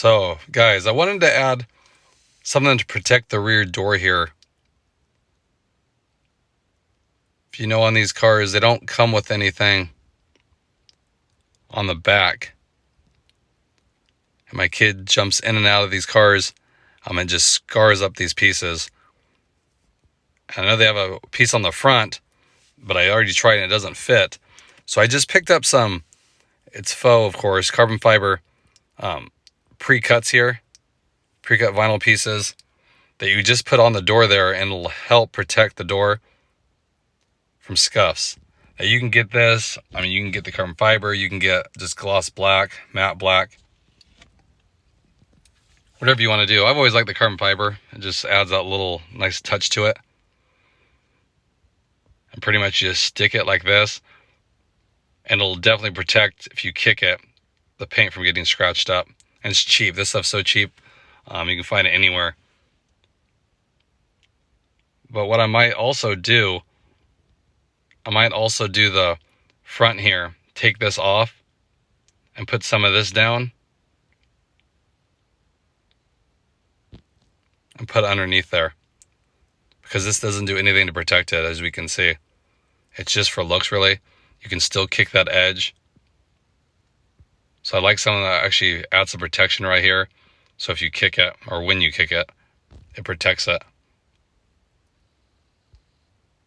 So, guys, I wanted to add something to protect the rear door here. If you know, on these cars, they don't come with anything on the back. And my kid jumps in and out of these cars and just scars up these pieces. I know they have a piece on the front, but I already tried and it doesn't fit. So I just picked up some, it's faux, of course, carbon fiber pre-cuts here, pre-cut vinyl pieces that you just put on the door there, and it'll help protect the door from scuffs. Now you can get this, you can get the carbon fiber, you can get just gloss black, matte black, whatever you want to do. I've always liked the carbon fiber. It just adds that little nice touch to it. And pretty much just stick it like this, and it'll definitely protect, if you kick it, the paint from getting scratched up. And it's cheap. This stuff's so cheap. You can find it anywhere. But what I might also do the front here, take this off and put some of this down and put it underneath there, because this doesn't do anything to protect it, as we can see. It's just for looks, really. You can still kick that edge. So I like something that actually adds some protection right here. So if you kick it, or when you kick it, it protects it.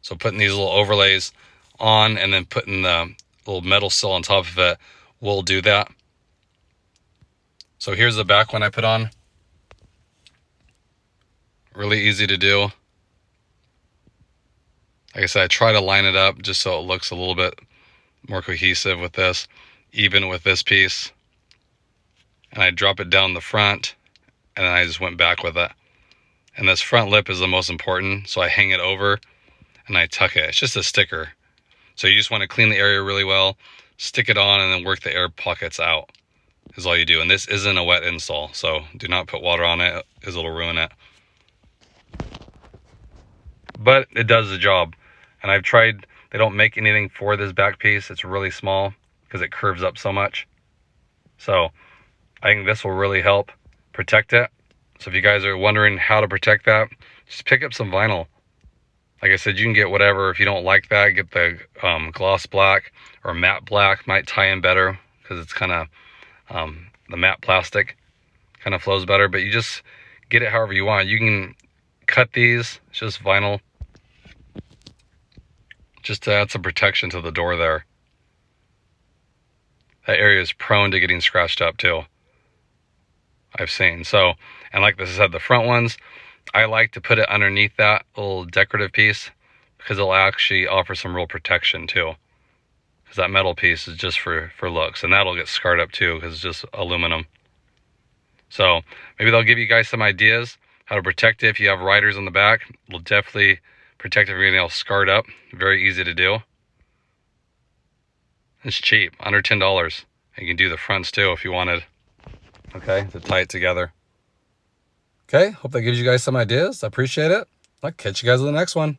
So putting these little overlays on and then putting the little metal sill on top of it will do that. So here's the back one I put on. Really easy to do. Like I said, I try to line it up just so it looks a little bit more cohesive with this, even with this piece. And I drop it down the front, and then I just went back with it. And this front lip is the most important, so I hang it over and I tuck it. It's just a sticker. So you just want to clean the area really well, stick it on, and then work the air pockets out is all you do. And this isn't a wet install, so do not put water on it, because it'll ruin it. But it does the job. And I've tried, they don't make anything for this back piece. It's really small because it curves up so much. So I think this will really help protect it. So if you guys are wondering how to protect that, just pick up some vinyl. Like I said, you can get whatever. If you don't like that, get the gloss black or matte black. Might tie in better because it's kind of, the matte plastic kind of flows better. But you just get it however you want. You can cut these, it's just vinyl, just to add some protection to the door there. That area is prone to getting scratched up too, I've seen. So, and like I said, the front ones, I like to put it underneath that little decorative piece, because it'll actually offer some real protection too. Because that metal piece is just for looks, and that'll get scarred up too because it's just aluminum. So maybe they'll give you guys some ideas how to protect it. If you have riders on the back, it'll definitely protect everything else scarred up. Very easy to do. It's cheap, under $10. You can do the fronts too if you wanted. Okay, to tie it together. Okay, hope that gives you guys some ideas. I appreciate it. I'll catch you guys in the next one.